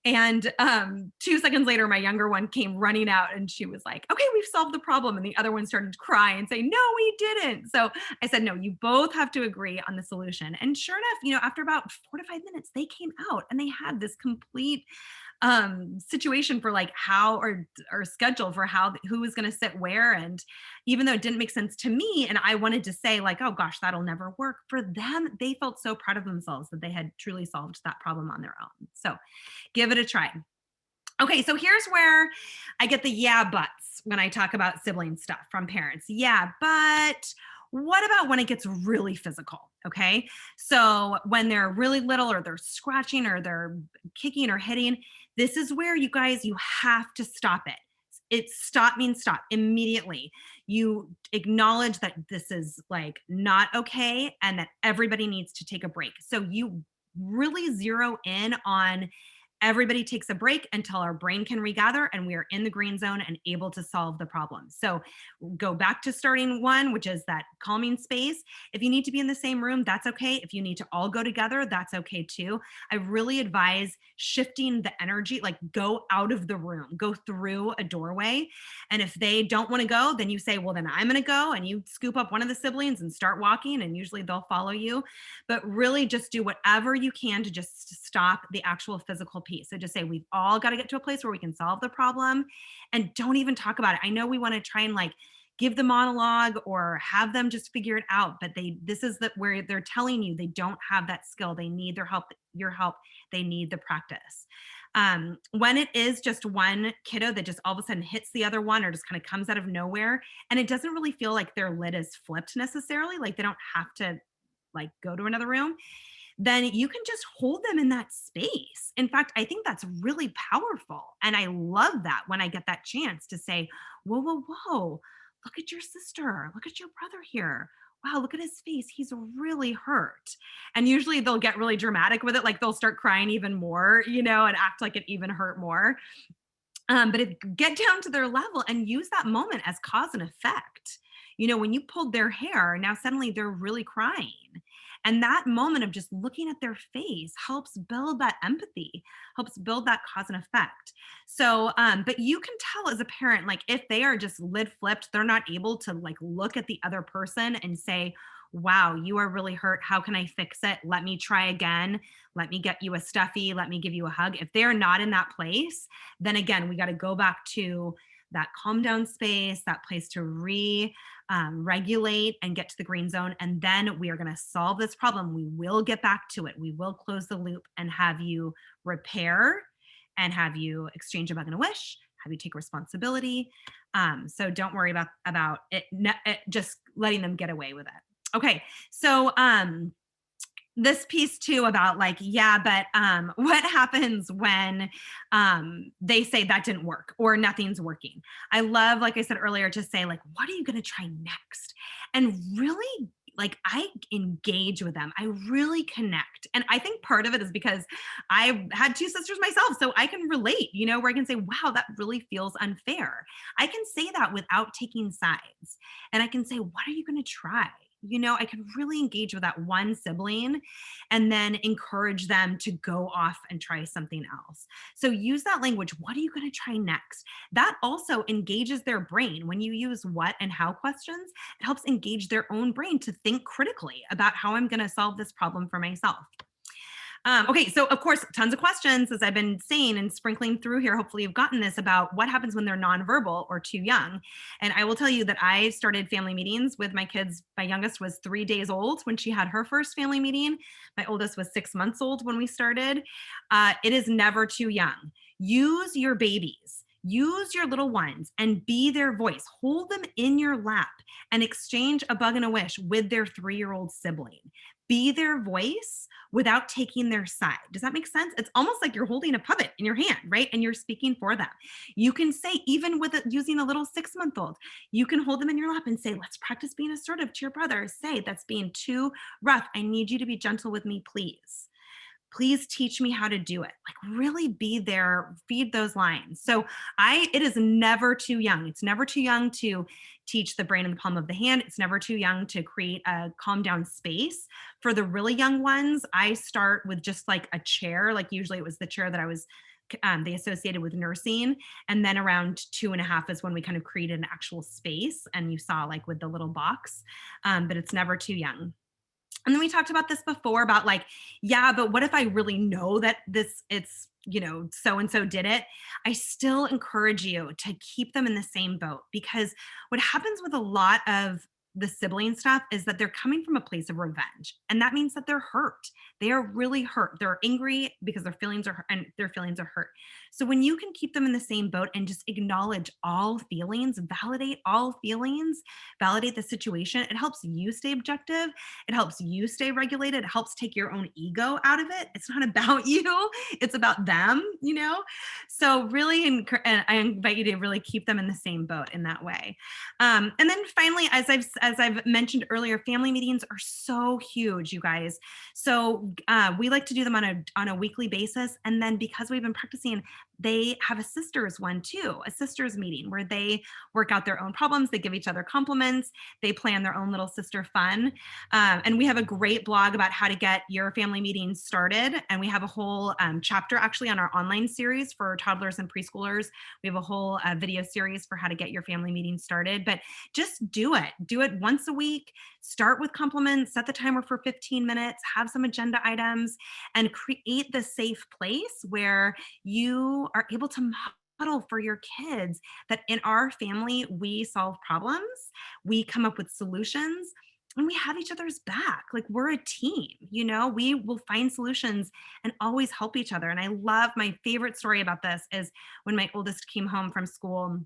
And 2 seconds later, my younger one came running out and she was like, okay, we've solved the problem. And the other one started to cry and say, no, we didn't. So I said, no, you both have to agree on the solution. And sure enough, after about 4 to 5 minutes, they came out and they had this complete situation for like how or schedule for who was going to sit where. And even though it didn't make sense to me and I wanted to say like, oh gosh, that'll never work, for them, they felt so proud of themselves that they had truly solved that problem on their own. So give it a try. Okay, so here's where I get the yeah buts when I talk about sibling stuff from parents. Yeah, but what about when it gets really physical? Okay, so when they're really little or they're scratching or they're kicking or hitting, this is where you guys, you have to stop it. Stop means stop immediately. You acknowledge that this is like not okay and that everybody needs to take a break. So you really zero in on everybody takes a break until our brain can regather and we are in the green zone and able to solve the problem. So go back to starting one, which is that calming space. If you need to be in the same room, that's okay. If you need to all go together, that's okay too. I really advise shifting the energy, like go out of the room, go through a doorway. And if they don't want to go, then you say, well, then I'm going to go, and you scoop up one of the siblings and start walking, and usually they'll follow you. But really just do whatever you can to just stop the actual physical piece. So just say, we've all got to get to a place where we can solve the problem, and don't even talk about it. I know we want to try and like give the monologue or have them just figure it out, but this is where they're telling you they don't have that skill. They need your help. They need the practice. When it is just one kiddo that just all of a sudden hits the other one or just kind of comes out of nowhere, and it doesn't really feel like their lid is flipped necessarily, like they don't have to like go to another room, then you can just hold them in that space. In fact, I think that's really powerful. And I love that when I get that chance to say, whoa, whoa, whoa, look at your sister, look at your brother here. Wow, look at his face. He's really hurt. And usually they'll get really dramatic with it. Like they'll start crying even more, and act like it even hurt more. But get down to their level and use that moment as cause and effect. When you pulled their hair, now suddenly they're really crying. And that moment of just looking at their face helps build that empathy, helps build that cause and effect. So, but you can tell as a parent, like if they are just lid flipped, they're not able to like look at the other person and say, wow, you are really hurt. How can I fix it? Let me try again. Let me get you a stuffy. Let me give you a hug. If they're not in that place, then again, we got to go back to that calm down space, that place to regulate and get to the green zone. And then we are going to solve this problem. We will get back to it. We will close the loop and have you repair and have you exchange a bug and a wish, have you take responsibility. So don't worry about it, just letting them get away with it. Okay. So, this piece too about like, yeah, but what happens when they say that didn't work or nothing's working? I love, like I said earlier, to say like, what are you going to try next? And really, like, I engage with them. I really connect. And I think part of it is because I've had 2 sisters myself, so I can relate, where I can say, wow, that really feels unfair. I can say that without taking sides. And I can say, what are you going to try? I could really engage with that one sibling and then encourage them to go off and try something else. So use that language. What are you going to try next? That also engages their brain. When you use what and how questions, it helps engage their own brain to think critically about how I'm going to solve this problem for myself. Okay, so of course, tons of questions, as I've been saying and sprinkling through here. Hopefully you've gotten this about what happens when they're nonverbal or too young. And I will tell you that I started family meetings with my kids. My youngest was 3 days old when she had her first family meeting. My oldest was 6 months old when we started. It is never too young. Use your babies. Use your little ones and be their voice. Hold them in your lap and exchange a bug and a wish with their 3-year-old sibling. Be their voice without taking their side. Does that make sense? It's almost like you're holding a puppet in your hand, right? And you're speaking for them. You can say, even with using a little 6-month-old, you can hold them in your lap and say, let's practice being assertive to your brother. Say, that's being too rough. I need you to be gentle with me, please. Please teach me how to do it. Like, really be there, feed those lines. So it is never too young. It's never too young to teach the brain in the palm of the hand. It's never too young to create a calm down space. For the really young ones, I start with just like a chair. Like usually it was the chair that I was they associated with nursing. And then around 2.5 is when we kind of created an actual space. And you saw like with the little box, but it's never too young. And then we talked about this before about like, yeah, but what if I really know that it's, so-and-so did it? I still encourage you to keep them in the same boat, because what happens with a lot of the sibling stuff is that they're coming from a place of revenge. And that means that they're hurt. They are really hurt. They're angry because their feelings are hurt. So when you can keep them in the same boat and just acknowledge all feelings, validate all feelings, validate the situation, it helps you stay objective. It helps you stay regulated. It helps take your own ego out of it. It's not about you. It's about them, So really, I invite you to really keep them in the same boat in that way. And then finally, as I've mentioned earlier, family meetings are so huge, you guys. So we like to do them on a weekly basis. And then because we've been practicing, they have a sisters one too, a sisters meeting where they work out their own problems. They give each other compliments. They plan their own little sister fun. And we have a great blog about how to get your family meetings started. And we have a whole chapter actually on our online series for toddlers and preschoolers. We have a whole video series for how to get your family meeting started. But just do it. Do it once a week. Start with compliments, set the timer for 15 minutes, have some agenda items, and create the safe place where you are able to model for your kids that in our family, we solve problems, we come up with solutions, and we have each other's back. Like, we're a team, we will find solutions and always help each other. And I love, my favorite story about this is when my oldest came home from school.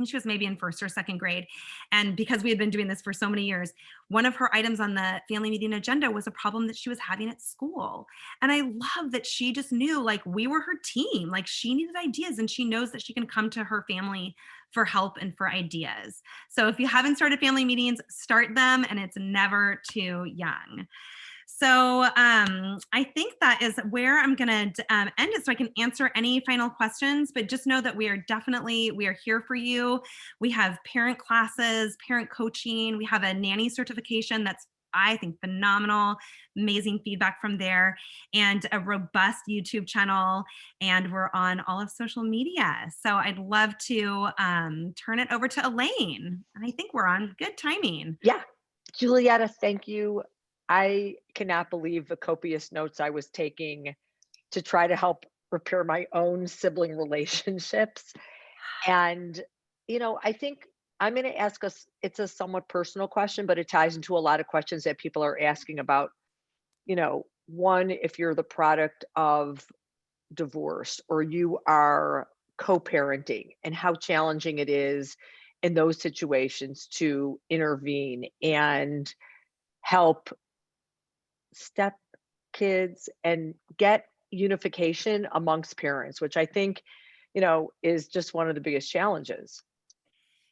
She was maybe in 1st or 2nd grade. And because we had been doing this for so many years, one of her items on the family meeting agenda was a problem that she was having at school. And I love that she just knew, like, we were her team. Like, she needed ideas and she knows that she can come to her family for help and for ideas. So if you haven't started family meetings, start them, and it's never too young. So I think that is where I'm going to end it, so I can answer any final questions. But just know that we are here for you. We have parent classes, parent coaching. We have a nanny certification that's, I think, phenomenal, amazing feedback from there, and a robust YouTube channel. And we're on all of social media. So I'd love to turn it over to Elaine. And I think we're on good timing. Yeah. Julietta, thank you. I cannot believe the copious notes I was taking to try to help repair my own sibling relationships. And, I think I'm going to ask us, it's a somewhat personal question, but it ties into a lot of questions that people are asking about, one, if you're the product of divorce or you are co-parenting, and how challenging it is in those situations to intervene and help step kids and get unification amongst parents, which I think, is just one of the biggest challenges.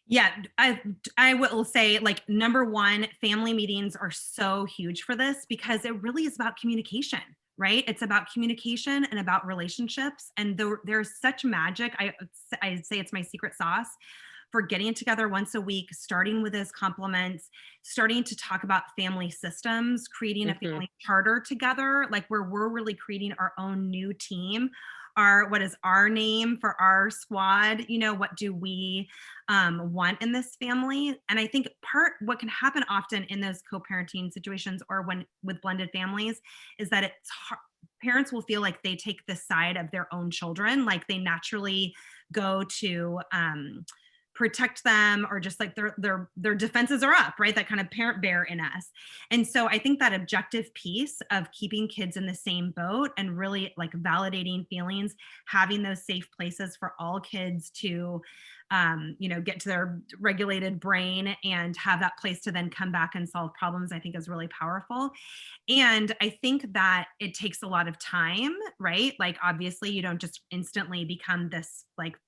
Yeah, I will say, like, number one, family meetings are so huge for this because it really is about communication, right? It's about communication and about relationships. And there's such magic. I'd say it's my secret sauce for getting together once a week, starting with those compliments, starting to talk about family systems, creating a family charter together, like where we're really creating our own new team. What is our name for our squad? You know, what do we want in this family? And I think what can happen often in those co-parenting situations or when with blended families is that it's hard. Parents will feel like they take the side of their own children, like they naturally go to protect them, or just like their defenses are up, right? That kind of parent bear in us. And so I think that objective piece of keeping kids in the same boat and really like validating feelings, having those safe places for all kids to get to their regulated brain and have that place to then come back and solve problems, I think is really powerful. And I think that it takes a lot of time, right? Like obviously you don't just instantly become this like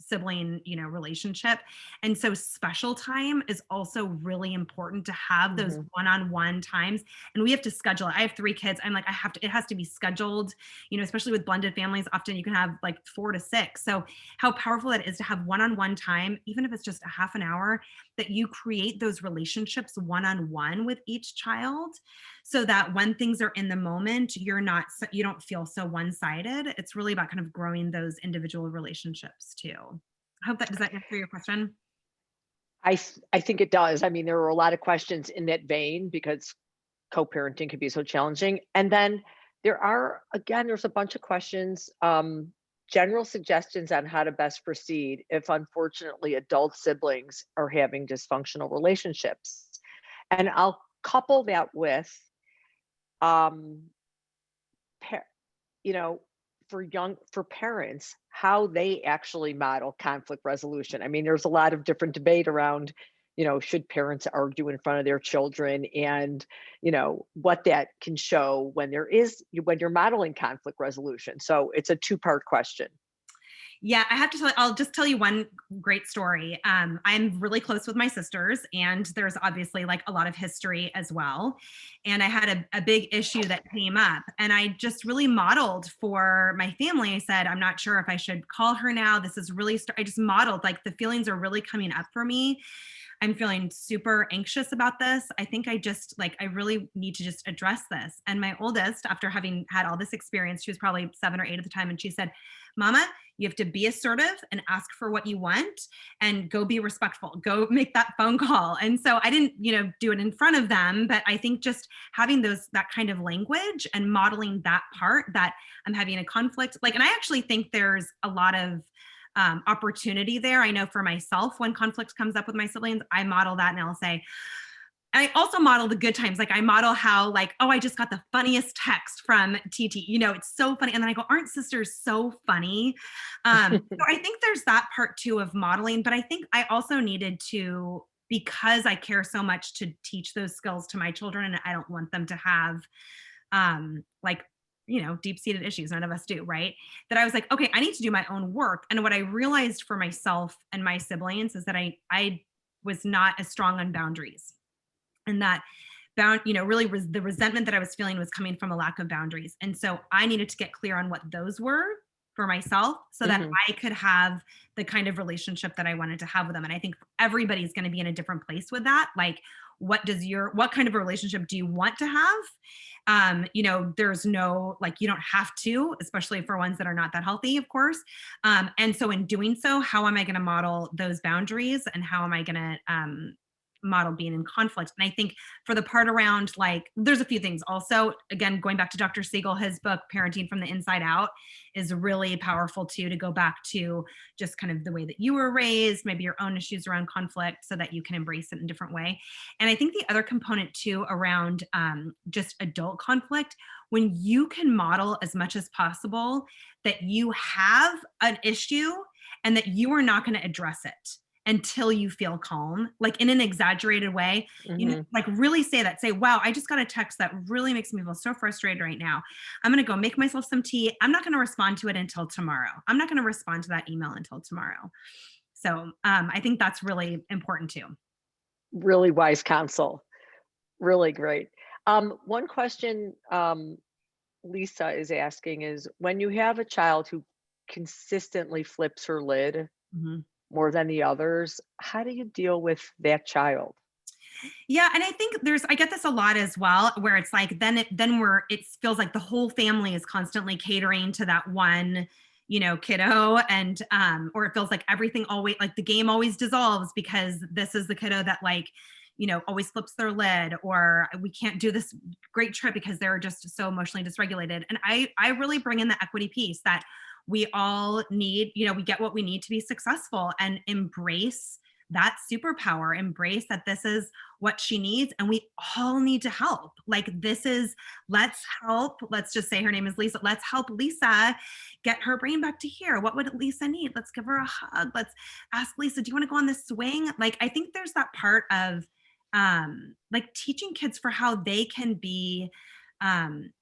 sibling, relationship. And so special time is also really important to have those one-on-one times. And we have to schedule it. I have 3 kids. I'm like, it has to be scheduled, especially with blended families. Often you can have like 4 to 6. So how powerful it is to have one-on-one time, even if it's just a half an hour, that you create those relationships one-on-one with each child, so that when things are in the moment, you don't feel so one-sided. It's really about kind of growing those individual relationships too. I hope does that answer your question? I think it does. I mean, there are a lot of questions in that vein because co-parenting can be so challenging. And then there's a bunch of questions, general suggestions on how to best proceed if unfortunately adult siblings are having dysfunctional relationships. And I'll couple that with, for parents, how they actually model conflict resolution. I mean, there's a lot of different debate around, should parents argue in front of their children, and, what that can show when you're modeling conflict resolution. So it's a 2-part question. Yeah, I'll just tell you one great story. I'm really close with my sisters, and there's obviously like a lot of history as well. And I had a big issue that came up, and I just really modeled for my family. I said, I'm not sure if I should call her now. This is really, I just modeled like the feelings are really coming up for me. I'm feeling super anxious about this. I think I really need to just address this. And my oldest, after having had all this experience, she was probably 7 or 8 at the time. And she said, Mama, you have to be assertive and ask for what you want, and go be respectful, go make that phone call. And so I didn't, do it in front of them, but I think just having that kind of language and modeling that part, that I'm having a conflict, and I actually think there's a lot of opportunity there. I know for myself, when conflict comes up with my siblings, I model that, and I'll say, I also model the good times. Like I model how I just got the funniest text from TT. It's so funny. And then I go, aren't sisters so funny? So I think there's that part too of modeling, but I think I also needed to, because I care so much to teach those skills to my children, and I don't want them to have deep-seated issues. None of us do, right? That I was like, okay, I need to do my own work. And what I realized for myself and my siblings is that I was not as strong on boundaries. And that really the resentment that I was feeling was coming from a lack of boundaries. And so I needed to get clear on what those were for myself, so that I could have the kind of relationship that I wanted to have with them. And I think everybody's going to be in a different place with that. Like, what kind of a relationship do you want to have? There's no, you don't have to, especially for ones that are not that healthy, of course. And so in doing so, how am I going to model those boundaries, and how am I going to, model being in conflict? And I think for the part around, there's a few things also, again, going back to Dr. Siegel, his book, Parenting from the Inside Out, is really powerful too, to go back to just kind of the way that you were raised, maybe your own issues around conflict, so that you can embrace it in a different way. And I think the other component too around just adult conflict, when you can model as much as possible that you have an issue and that you are not going to address it until you feel calm, in an exaggerated way, really say, wow, I just got a text that really makes me feel so frustrated right now. I'm going to go make myself some tea. I'm not going to respond to it until tomorrow. I'm not going to respond to that email until tomorrow. So I think that's really important too. Really wise counsel. Really great. One question Lisa is asking is, when you have a child who consistently flips her lid, more than the others. How do you deal with that child? Yeah, and I think I get this a lot as well, where it's like it feels like the whole family is constantly catering to that one, kiddo, and or it feels like everything always, like the game always dissolves because this is the kiddo that always flips their lid, or we can't do this great trip because they're just so emotionally dysregulated. And I really bring in the equity piece that we all need, we get what we need to be successful, and embrace that superpower, embrace that this is what she needs and we all need to help. Like let's help, let's just say her name is Lisa. Let's help Lisa get her brain back to here. What would Lisa need? Let's give her a hug. Let's ask Lisa, do you want to go on this swing? Like, I think there's that part of like teaching kids for how they can be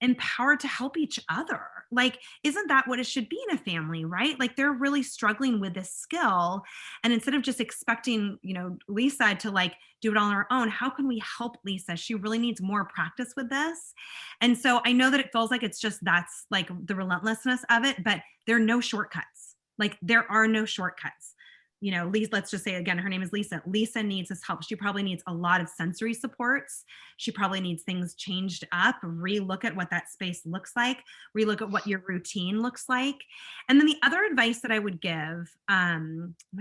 empowered to help each other. Like, isn't that what it should be in a family, right? Like, they're really struggling with this skill. And instead of just expecting, Lisa to like do it all on her own, how can we help Lisa? She really needs more practice with this. And so I know that it feels like that's like the relentlessness of it, but there are no shortcuts. Like, there are no shortcuts. Lisa, let's just say again, her name is Lisa. Lisa needs this help. She probably needs a lot of sensory supports. She probably needs things changed up, relook at what that space looks like, relook at what your routine looks like. And then the other advice that I would give, I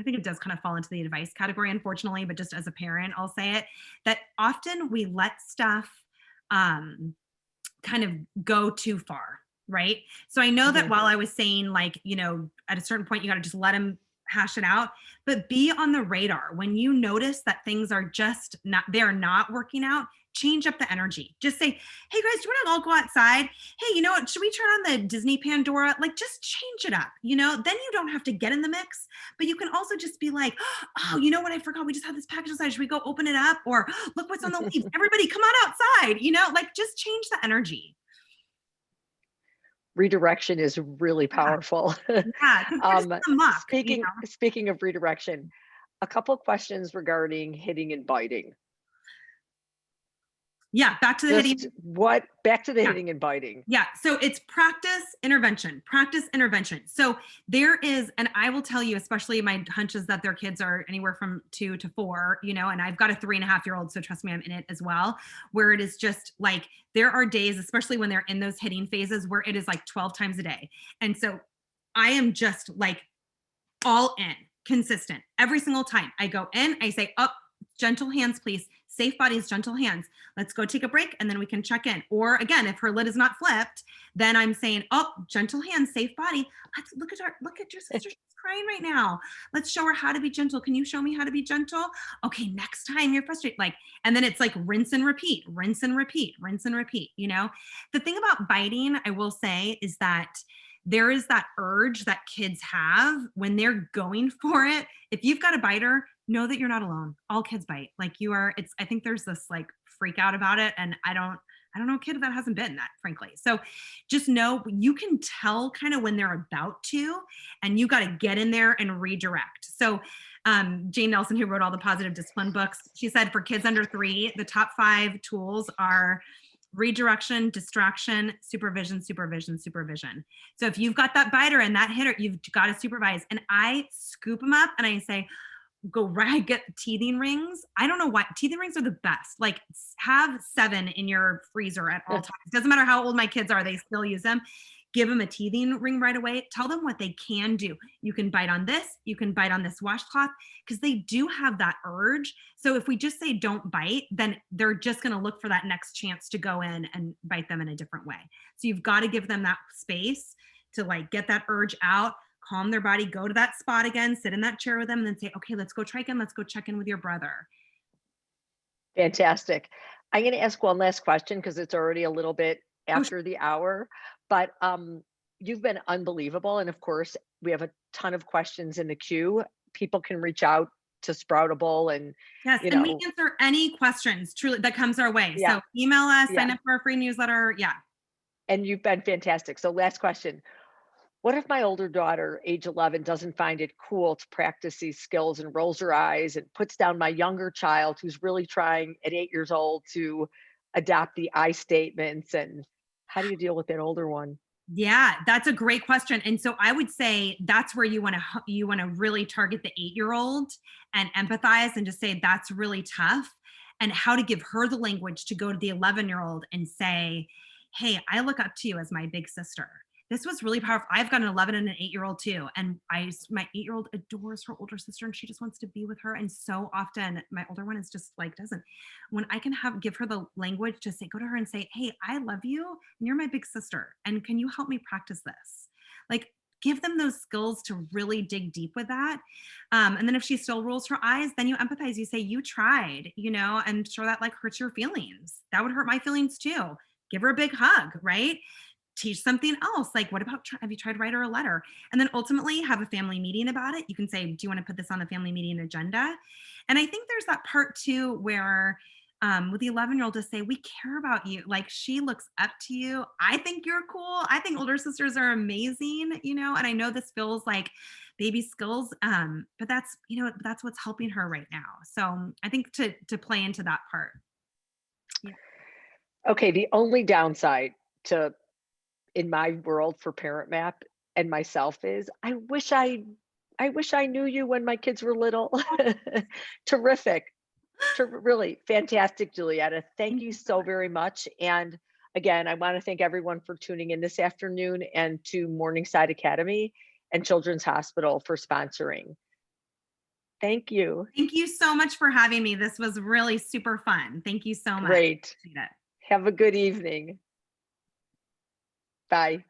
think it does kind of fall into the advice category, unfortunately, but just as a parent, I'll say it, that often we let stuff kind of go too far, right? So I know that while I was saying like, at a certain point, you got to just let them hash it out, but be on the radar. When you notice that things are just they're not working out, change up the energy. Just say, hey guys, do you want to all go outside? Hey, you know what? Should we turn on the Disney Pandora? Like, just change it up, then you don't have to get in the mix, but you can also just be like, oh, you know what? I forgot. We just had this package inside. Should we go open it up? Or look what's on the leaves. Everybody come on outside, like just change the energy. Redirection is really powerful. Yeah, Speaking of redirection, a couple of questions regarding hitting and biting. Yeah, back to the hitting. Hitting and biting. Yeah, so it's practice, intervention. So there is, and I will tell you, especially my hunch is that their kids are anywhere from 2 to 4, and I've got a 3.5-year-old, so trust me, I'm in it as well, where it is just like, there are days, especially when they're in those hitting phases, where it is like 12 times a day. And so I am just like all in, consistent. Every single time I go in, I say, oh, gentle hands, please. Safe bodies, gentle hands. Let's go take a break and then we can check in. Or again, if her lid is not flipped, then I'm saying, oh, gentle hands, safe body. Let's look at your sister. She's crying right now. Let's show her how to be gentle. Can you show me how to be gentle? Okay, next time you're frustrated. And then it's like rinse and repeat, rinse and repeat, rinse and repeat. The thing about biting, I will say, is that there is that urge that kids have when they're going for it. If you've got a biter, know that you're not alone. All kids bite. Like you are, I think there's this like freak out about it. And I don't know a kid that hasn't been that, frankly. So just know you can tell kind of when they're about to, and you got to get in there and redirect. So Jane Nelson, who wrote all the positive discipline books, she said for kids under 3, the top 5 tools are redirection, distraction, supervision, supervision, supervision. So if you've got that biter and that hitter, you've got to supervise. And I scoop them up and I say, go right, get teething rings. I don't know why. Teething rings are the best. Like, have 7 in your freezer at all times. Doesn't matter how old my kids are, they still use them. Give them a teething ring right away. Tell them what they can do. You can bite on this. You can bite on this washcloth, because they do have that urge. So if we just say don't bite, then they're just going to look for that next chance to go in and bite them in a different way. So you've got to give them that space to like get that urge out, calm their body, go to that spot again, sit in that chair with them, and then say, okay, let's go try again. Let's go check in with your brother. Fantastic. I'm going to ask one last question because it's already a little bit after the hour, but you've been unbelievable. And of course, we have a ton of questions in the queue. People can reach out to Sproutable and yes, and we answer any questions truly that comes our way. Yeah. So email us, sign up for our free newsletter. Yeah. And you've been fantastic. So last question. What if my older daughter, age 11, doesn't find it cool to practice these skills and rolls her eyes and puts down my younger child who's really trying at 8 years old to adopt the I statements? And how do you deal with that older one? Yeah, that's a great question. And so I would say that's where you want to really target the 8-year-old and empathize and just say that's really tough, and how to give her the language to go to the 11-year-old and say, "Hey, I look up to you as my big sister." This was really powerful. I've got an 11 and an 8-year-old too, and my 8-year-old adores her older sister and she just wants to be with her. And so often my older one is just like doesn't. When I can give her the language to say, go to her and say, "Hey, I love you and you're my big sister, and can you help me practice this?" Like, give them those skills to really dig deep with that. And then if she still rolls her eyes, then you empathize. You say, "You tried," I'm sure that like hurts your feelings. That would hurt my feelings too. Give her a big hug, right? Teach something else. Like, what about, have you tried to write her a letter? And then ultimately have a family meeting about it. You can say, "Do you want to put this on the family meeting agenda?" And I think there's that part too, where with the 11-year-old to say, "We care about you. Like, she looks up to you. I think you're cool. I think older sisters are amazing, and I know this feels like baby skills, but that's, that's what's helping her right now." So I think to play into that part. Yeah. Okay, the only downside to in my world for ParentMap and myself is I wish I knew you when my kids were little. Terrific. Really fantastic, Julietta. Thank you so very much. And again, I want to thank everyone for tuning in this afternoon, and to Morningside Academy and Children's Hospital for sponsoring. Thank you. Thank you so much for having me. This was really super fun. Thank you so much. Great. Appreciate it. Have a good evening. Bye.